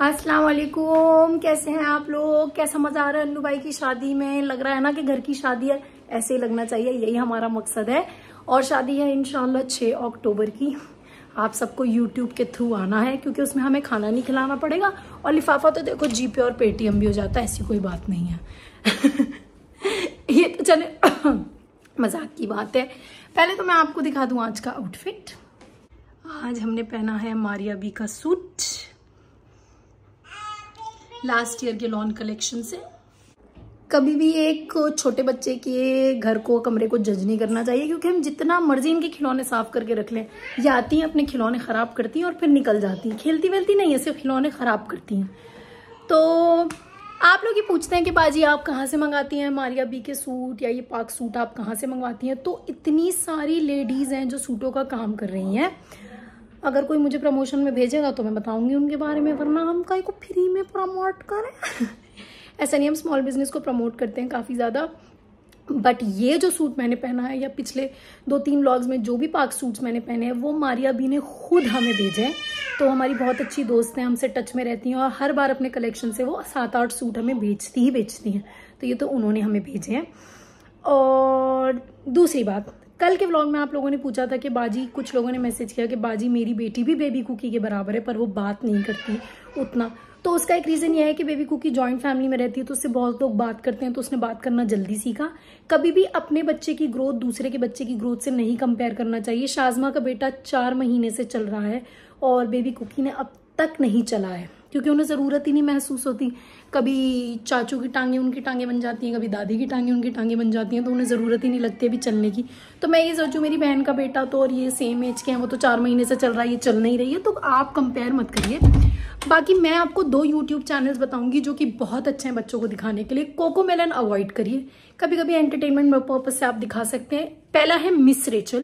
अस्सलाम वालेकुम, कैसे हैं आप लोग? कैसा मजा आ रहा है अन्नू भाई की शादी में? लग रहा है ना कि घर की शादी है, ऐसे ही लगना चाहिए, यही हमारा मकसद है। और शादी है इंशाल्लाह 6 अक्टूबर की। आप सबको YouTube के थ्रू आना है क्योंकि उसमें हमें खाना नहीं खिलाना पड़ेगा और लिफाफा तो देखो जीपे और पेटीएम भी हो जाता है, ऐसी कोई बात नहीं है। ये तो चले मजाक की बात है। पहले तो मैं आपको दिखा दूं आज का आउटफिट। आज हमने पहना है मारिया बी का सूट, लास्ट ईयर के लॉन कलेक्शन से। कभी भी एक छोटे बच्चे के घर को, कमरे को जज नहीं करना चाहिए क्योंकि हम जितना मर्जी इनके खिलौने साफ करके रख लें, ये आती हैं अपने खिलौने खराब करती हैं और फिर निकल जाती हैं। खेलती वेलती नहीं है, सिर्फ खिलौने खराब करती हैं। तो आप लोग ये पूछते हैं कि बाजी आप कहाँ से मंगाती हैं मारिया बी के सूट या ये पाक सूट आप कहाँ से मंगवाती हैं? तो इतनी सारी लेडीज हैं जो सूटों का काम कर रही हैं। अगर कोई मुझे प्रमोशन में भेजेगा तो मैं बताऊंगी उनके बारे में, वरना हम कहीं को फ्री में प्रमोट करें। ऐसा नहीं, हम स्मॉल बिजनेस को प्रमोट करते हैं काफ़ी ज़्यादा। बट ये जो सूट मैंने पहना है या पिछले 2-3 व्लॉग्स में जो भी पाक सूट्स मैंने पहने हैं वो मारिया बी ने खुद हमें भेजे हैं। तो हमारी बहुत अच्छी दोस्त हैं, हमसे टच में रहती हैं और हर बार अपने कलेक्शन से वो 7-8 सूट हमें बेचती हैं। तो ये तो उन्होंने हमें भेजे हैं। और दूसरी बात, कल के व्लॉग में आप लोगों ने पूछा था कि बाजी, कुछ लोगों ने मैसेज किया कि बाजी मेरी बेटी भी बेबी कुकी के बराबर है पर वो बात नहीं करती उतना। तो उसका एक रीज़न ये है कि बेबी कुकी जॉइंट फैमिली में रहती है तो उससे बहुत लोग बात करते हैं, तो उसने बात करना जल्दी सीखा। कभी भी अपने बच्चे की ग्रोथ दूसरे के बच्चे की ग्रोथ से नहीं कंपेयर करना चाहिए। शाज़मा का बेटा 4 महीने से चल रहा है और बेबी कुकी ने अब तक नहीं चला है क्योंकि उन्हें ज़रूरत ही नहीं महसूस होती। कभी चाचू की टांगें उनकी टांगें बन जाती हैं, कभी दादी की टांगें उनकी टांगें बन जाती हैं, तो उन्हें ज़रूरत ही नहीं लगती अभी चलने की। तो मैं ये सोचूं मेरी बहन का बेटा तो और ये सेम एज के हैं, वो तो 4 महीने से चल रहा है, ये चल नहीं रही है, तो आप कंपेयर मत करिए। बाकी मैं आपको 2 यूट्यूब चैनल्स बताऊंगी जो कि बहुत अच्छे हैं बच्चों को दिखाने के लिए। कोकोमेलन अवॉइड करिए, कभी कभी एंटरटेनमेंट पर्पज से आप दिखा सकते हैं। पहला है मिस रेचल,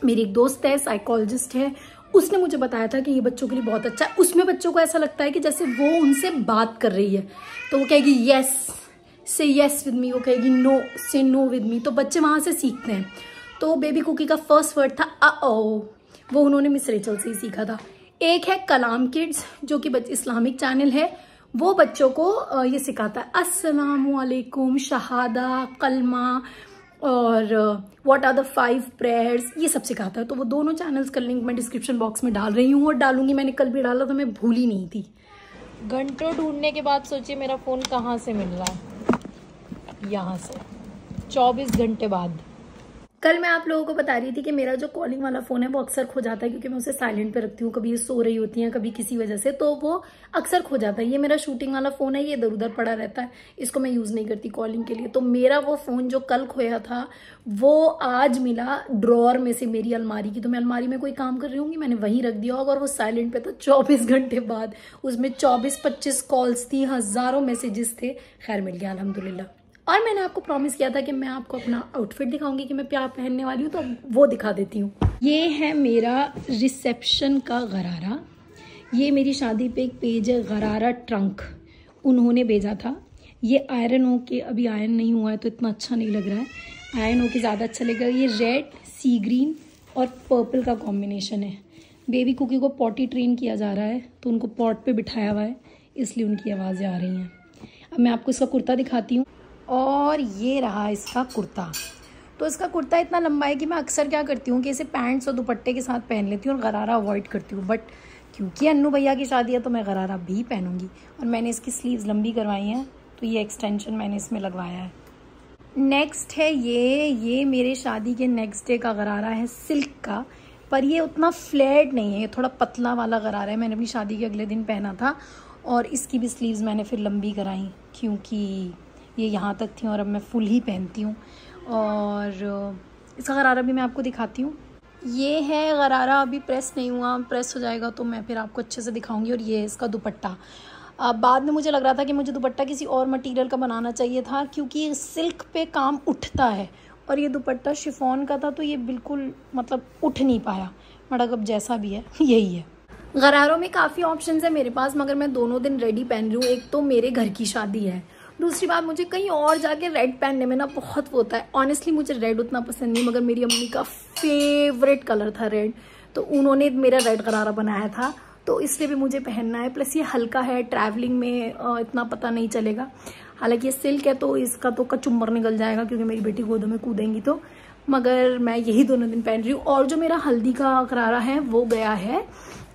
मेरी एक दोस्त है, साइकोलॉजिस्ट है, उसने मुझे बताया था कि ये बच्चों के लिए बहुत अच्छा है। उसमें बच्चों को ऐसा लगता है कि जैसे वो उनसे बात कर रही है, तो वो कहेगी यस से यस विद मी, वो कहेगी नो से नो विद मी, तो बच्चे वहां से सीखते हैं। तो बेबी कुकी का फर्स्ट वर्ड था ओ, वो उन्होंने मिस रेचल से ही सीखा था। एक है कलाम किड्स जो कि इस्लामिक चैनल है, वो बच्चों को ये सिखाता है अस्सलामु अलैकुम, शहादा, कलमा और व्हाट आर द 5 प्रेयर्स, ये सब सिखाता है। तो वो दोनों चैनल्स का लिंक मैं डिस्क्रिप्शन बॉक्स में डाल रही हूँ और डालूंगी। मैंने कल भी डाला था, मैं भूल ही नहीं थी। घंटों ढूंढने के बाद सोचिए मेरा फ़ोन कहाँ से मिल रहा है, यहाँ से 24 घंटे बाद। कल मैं आप लोगों को बता रही थी कि मेरा जो कॉलिंग वाला फ़ोन है वो अक्सर खो जाता है क्योंकि मैं उसे साइलेंट पे रखती हूँ। कभी ये सो रही होती हैं, कभी किसी वजह से, तो वो अक्सर खो जाता है। ये मेरा शूटिंग वाला फ़ोन है, ये इधर उधर पड़ा रहता है, इसको मैं यूज़ नहीं करती कॉलिंग के लिए। तो मेरा वो फ़ोन जो कल खोया था वो आज मिला ड्रॉर में से मेरी अलमारी की। तो मैं अलमारी में कोई काम कर रही होंगी, मैंने वहीं रख दिया होगा और वो साइलेंट पे था। 24 घंटे बाद उसमें 24-25 कॉल्स थी, हज़ारों मैसेजेस थे। खैर मिल गया अल्हम्दुलिल्लाह। और मैंने आपको प्रॉमिस किया था कि मैं आपको अपना आउटफिट दिखाऊंगी कि मैं क्या पहनने वाली हूँ, तो अब वो दिखा देती हूँ। ये है मेरा रिसेप्शन का गरारा। ये मेरी शादी पे एक पेज है गरारा ट्रंक, उन्होंने भेजा था। ये आयरन हो के, अभी आयरन नहीं हुआ है तो इतना अच्छा नहीं लग रहा है, आयरन हो के ज़्यादा अच्छा लगेगा। ये रेड, सी ग्रीन और पर्पल का कॉम्बिनेशन है। बेबी कुकी को पॉटी ट्रेन किया जा रहा है तो उनको पॉट पे बिठाया हुआ है, इसलिए उनकी आवाज़ें आ रही हैं। अब मैं आपको इसका कुर्ता दिखाती हूँ। और ये रहा इसका कुर्ता। तो इसका कुर्ता इतना लंबा है कि मैं अक्सर क्या करती हूँ कि इसे पैंट्स और दुपट्टे के साथ पहन लेती हूँ और गरारा अवॉइड करती हूँ। बट क्योंकि अन्नू भैया की शादी है तो मैं गरारा भी पहनूंगी। और मैंने इसकी स्लीव्स लंबी करवाई हैं तो ये एक्सटेंशन मैंने इसमें लगवाया है। नेक्स्ट है ये मेरे शादी के नेक्स्ट डे का गरारा है सिल्क का, पर ये उतना फ्लैट नहीं है, ये थोड़ा पतला वाला गरारा है। मैंने अपनी शादी के अगले दिन पहना था और इसकी भी स्लीव्स मैंने फिर लंबी कराई क्योंकि ये यहाँ तक थी और अब मैं फुल ही पहनती हूँ। और इसका गरारा भी मैं आपको दिखाती हूँ। ये है गरारा, अभी प्रेस नहीं हुआ, प्रेस हो जाएगा तो मैं फिर आपको अच्छे से दिखाऊंगी। और ये है इसका दुपट्टा। बाद में मुझे लग रहा था कि मुझे दुपट्टा किसी और मटेरियल का बनाना चाहिए था क्योंकि सिल्क पे काम उठता है और ये दुपट्टा शिफॉन का था तो ये बिल्कुल मतलब उठ नहीं पाया। बट अब जैसा भी है यही है। गरारों में काफ़ी ऑप्शन है मेरे पास, मगर मैं दोनों दिन रेडी पहन रही हूँ। एक तो मेरे घर की शादी है, दूसरी बात मुझे कहीं और जाके रेड पहनने में ना बहुत वो होता है। ऑनेस्टली मुझे रेड उतना पसंद नहीं, मगर मेरी अम्मी का फेवरेट कलर था रेड, तो उन्होंने मेरा रेड गरारा बनाया था। तो इसलिए भी मुझे पहनना है। प्लस ये हल्का है, ट्रैवलिंग में इतना पता नहीं चलेगा। हालांकि ये सिल्क है तो इसका तो कचुम्बर निकल जाएगा क्योंकि मेरी बेटी गोदों में कूदेंगी तो, मगर मैं यही दोनों दिन पहन रही हूँ। और जो मेरा हल्दी का करारा है वो गया है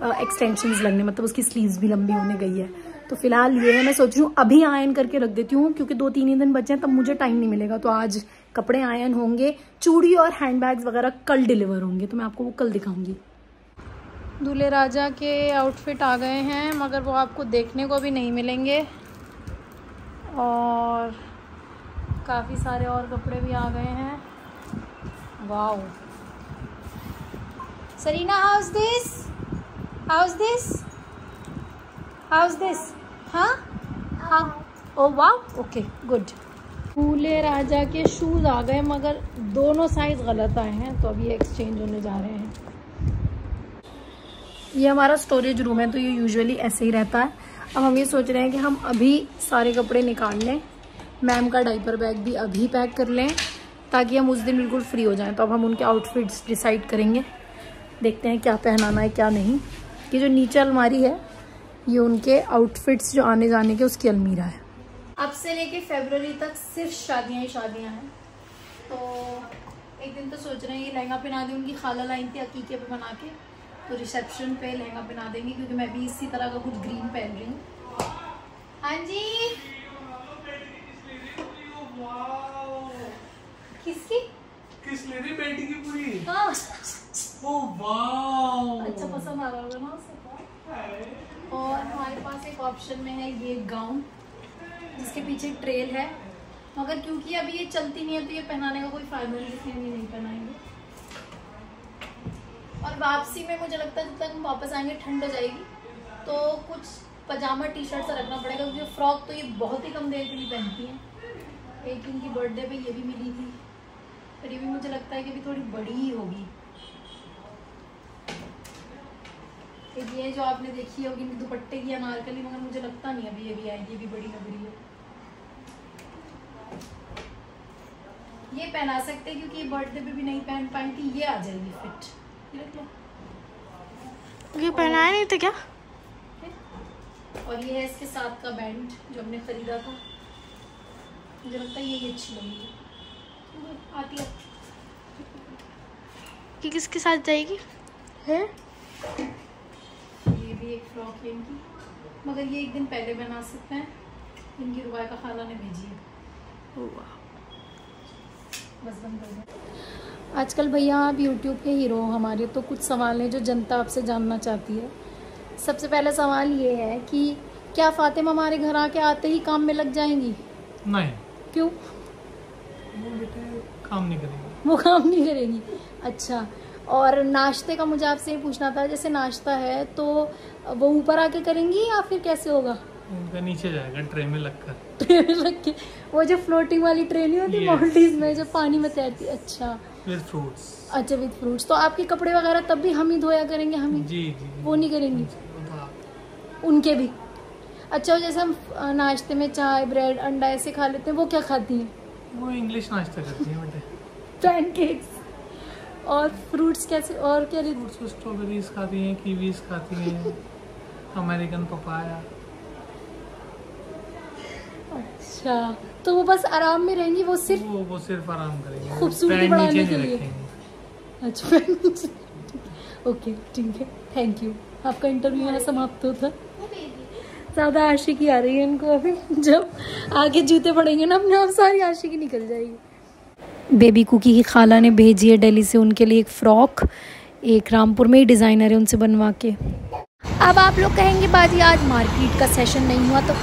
एक्सटेंशंस लगने, मतलब उसकी स्लीव्स भी लंबी होने गई है। तो फिलहाल ये है, मैं सोच रही हूँ अभी आयन करके रख देती हूँ क्योंकि 2-3 ही दिन बचे हैं, तब मुझे टाइम नहीं मिलेगा। तो आज कपड़े आयन होंगे, चूड़ी और हैंडबैग्स वगैरह कल डिलीवर होंगे, तो मैं आपको वो कल दिखाऊंगी। दूल्हे राजा के आउटफिट आ गए हैं, मगर वो आपको देखने को भी नहीं मिलेंगे। और काफ़ी सारे और कपड़े भी आ गए हैं। Wow Serena, how's this, how's this, how's this, हाँ हाँ, ओ वाओ, ओके गुड। दूल्हे राजा के शूज़ आ गए, मगर दोनों साइज़ गलत आए हैं, तो अभी एक्सचेंज होने जा रहे हैं। ये हमारा स्टोरेज रूम है, तो ये यूजुअली ऐसे ही रहता है। अब हम ये सोच रहे हैं कि हम अभी सारे कपड़े निकाल लें, मैम का डाइपर बैग भी अभी पैक कर लें ताकि हम उस दिन बिल्कुल फ्री हो जाएं। तो अब हम उनके आउटफिट्स डिसाइड करेंगे, देखते हैं क्या पहनाना है क्या नहीं। ये जो नीचे अलमारी है ये उनके आउटफिट्स जो आने जाने के उसकी अलमीरा है। अब से लेके फरवरी तक सिर्फ शादियाँ ही शादियाँ हैं। तो एक दिन तो सोच रहे हैं ये लहंगा पहना दें, उनकी खाला लाई थी अकीके पे बना के, तो रिसेप्शन पे लहंगा पहना देंगे क्योंकि मैं भी इसी तरह का कुछ ग्रीन पहन रही हूँ। हाँ जी, किसकी? किस ले रही बेटी की पूरी? हाँ। ओह वाओ, अच्छा पसंद आ रहा होगा ना उसे। और हमारे पास एक ऑप्शन में है ये गाउन जिसके पीछे ट्रेल है, मगर क्योंकि अभी ये चलती नहीं है तो ये पहनाने का कोई फायदा नहीं, इसलिए हम ये नहीं पहनाएंगे। और वापसी में मुझे लगता है जब तक हम वापस आएंगे ठंड हो जाएगी, तो कुछ पजामा टी शर्ट सा रखना पड़ेगा क्योंकि फ्रॉक तो ये बहुत ही कम देर के लिए पहनती हैं। एक उनकी बर्थडे पे ये भी मिली थी, पर ये भी मुझे लगता है कि अभी थोड़ी बड़ी ही होगी। एक ये जो आपने देखी होगी दुपट्टे की अनारकली, मगर मुझे लगता नहीं अभी ये भी आएगी, ये भी बड़ी लग रही है। ये पहना सकते हैं क्योंकि बर्थडे पे भी नहीं पहन पाई थी, ये आ जाएगी फिट। ये पहनाया नहीं था क्या? और ये है इसके साथ का बैंड जो हमने खरीदा था, मुझे लगता है ये अच्छी लगेगी। आती है कि किसके साथ जाएगी है? ये भी एक फ्रॉक है इनकी, मगर ये एक दिन पहले बना सकते हैं, इनकी रुबाई का खाला ने भेजी है। बस बंद कर दो। आजकल भैया आप यूट्यूब के हीरो हो हमारे, तो कुछ सवाल हैं जो जनता आपसे जानना चाहती है। सबसे पहला सवाल ये है कि क्या फातिमा हमारे घर आके आते ही काम में लग जाएंगी? नहीं। क्यों? वो बेटे काम नहीं करेगी। वो काम नहीं करेगी, अच्छा। और नाश्ते का मुझे आपसे ये पूछना था, जैसे नाश्ता है तो वो ऊपर आके करेंगी या फिर कैसे होगा? उनका नीचे जाएगा ट्रे में लगकर। ट्रे में रख के, वो जो फ्लोटिंग वाली ट्रे नहीं होती मॉल्डीव में जो पानी में तैरती? अच्छा, विद फ्रूट्स। अच्छा विद फ्रूट्स। तो आपके कपड़े वगैरह तब भी हम ही धोया करेंगे? हम ही? जी जी। वो नहीं करेंगी? उनके भी? अच्छा, जैसे हम नाश्ते में चाय ब्रेड अंडा ऐसे खा लेते हैं, वो क्या खाती हैं? वो इंग्लिश नाश्ता करती है बेटे। पैनकेक्स। और फ्रूट्स कैसे, और क्या? फ्रूट्स स्ट्रॉबेरीज खाती हैं, कीवीज खाती हैं, अमेरिकन पपाया। अच्छा, तो वो बस आराम में रहेंगी, वो सिर्फ आराम करेंगी, खूबसूरती बढ़ाने के लिए। अच्छा ओके ठीक है, थैंक यू। आपका इंटरव्यू यहाँ समाप्त होता। ज़्यादा आशिकी आ रही है इनको अभी, जब आगे जूते पड़ेंगे ना अपने आप सारी आशिकी निकल जाएगी। बेबी कुकी की खाला ने भेजी है दिल्ली से उनके लिए एक फ़्रॉक, एक रामपुर में ही डिज़ाइनर है उनसे बनवा के। अब आप लोग कहेंगे बाजी आज मार्केट का सेशन नहीं हुआ, तो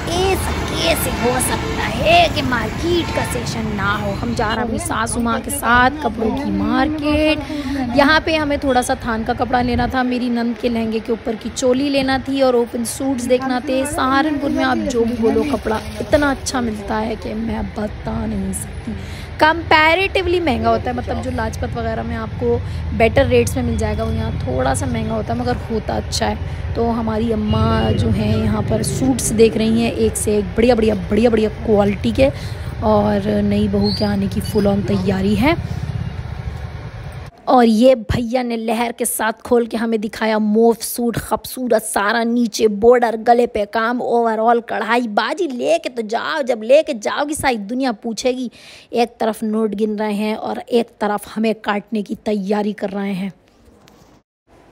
कैसे हो सकता है कि मार्केट का सेशन ना हो? हम जा रहे हैं अपनी सासू माँ के साथ कपड़ों की मार्केट। यहाँ पे हमें थोड़ा सा थान का कपड़ा लेना था, मेरी नंद के लहंगे के ऊपर की चोली लेना थी और ओपन सूट्स देखना थे। सहारनपुर में आप जो भी बोलो कपड़ा इतना अच्छा मिलता है कि मैं बता नहीं सकती। कंपैरेटिवली महंगा होता है, मतलब जो लाजपत वगैरह में आपको बेटर रेट्स में मिल जाएगा वो यहाँ थोड़ा सा महंगा होता है, मगर होता अच्छा है। तो हमारी अम्मा जो हैं यहाँ पर सूट्स देख रही हैं, एक से एक बढ़िया क्वालिटी के, और नई बहू के आने की फुल ऑन तैयारी है। और ये भैया ने लहर के साथ खोल के हमें दिखाया मोफ सूट, खूबसूरत सारा नीचे बॉर्डर, गले पे काम, ओवरऑल कढ़ाई बाजी। लेके तो जाओ, जब लेके जाओगी सारी दुनिया पूछेगी। एक तरफ नोट गिन रहे हैं और एक तरफ हमें काटने की तैयारी कर रहे हैं।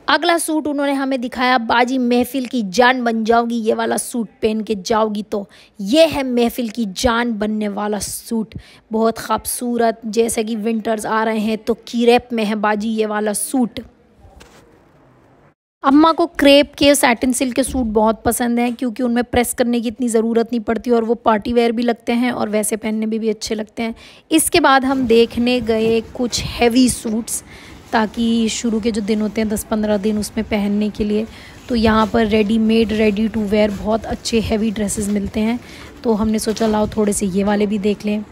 अगला सूट उन्होंने हमें दिखाया, बाजी महफिल की जान बन जाओगी, ये वाला सूट पहन के जाओगी तो। ये है महफिल की जान बनने वाला सूट, बहुत खूबसूरत। जैसे कि विंटर्स आ रहे हैं तो क्रेप में है बाजी ये वाला सूट। अम्मा को क्रेप के सैटिन सिल्क के सूट बहुत पसंद हैं, क्योंकि उनमें प्रेस करने की इतनी ज़रूरत नहीं पड़ती और वो पार्टी वेयर भी लगते हैं और वैसे पहनने में भी अच्छे लगते हैं। इसके बाद हम देखने गए कुछ हैवी सूट्स, ताकि शुरू के जो दिन होते हैं 10-15 दिन उसमें पहनने के लिए। तो यहाँ पर रेडीमेड, रेडी टू वेयर बहुत अच्छे हैवी ड्रेसेस मिलते हैं। तो हमने सोचा लाओ थोड़े से ये वाले भी देख लें।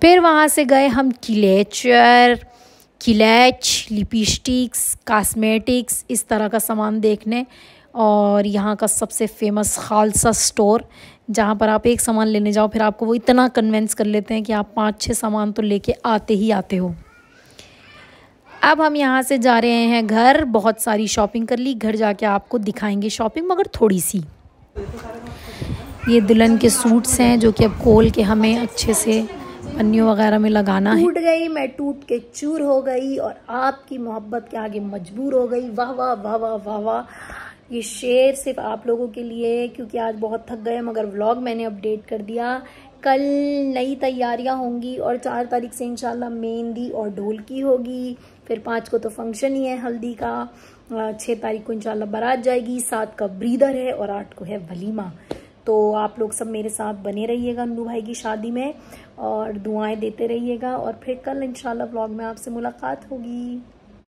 फिर वहाँ से गए हम क्लच, लिपस्टिक्स, कॉस्मेटिक्स, इस तरह का सामान देखने। और यहाँ का सबसे फेमस खालसा स्टोर, जहाँ पर आप एक सामान लेने जाओ फिर आपको वो इतना कन्विंस कर लेते हैं कि आप 5-6 सामान तो लेके आते ही आते हो। अब हम यहाँ से जा रहे हैं घर। बहुत सारी शॉपिंग कर ली, घर जाके आपको दिखाएंगे शॉपिंग, मगर थोड़ी सी। ये दुल्हन के सूट्स हैं जो कि अब खोल के हमें अच्छे से पन्नियों वगैरह में लगाना है। टूट गई, मैं टूट के चूर हो गई और आपकी मोहब्बत के आगे मजबूर हो गई। वाह वाह वाह वाह वाह वाह। ये शेर सिर्फ आप लोगों के लिए, क्योंकि आज बहुत थक गए, मगर व्लॉग मैंने अपडेट कर दिया। कल नई तैयारियां होंगी और 4 तारीख से इंशाल्लाह मेहंदी और ढोलकी होगी। फिर 5 को तो फंक्शन ही है हल्दी का, 6 तारीख को इंशाल्लाह बारात जाएगी, 7 का ब्रीदर है और 8 को है वलीमा। तो आप लोग सब मेरे साथ बने रहिएगा अन्नू भाई की शादी में और दुआएं देते रहिएगा। और फिर कल इंशाल्लाह व्लॉग में आपसे मुलाकात होगी।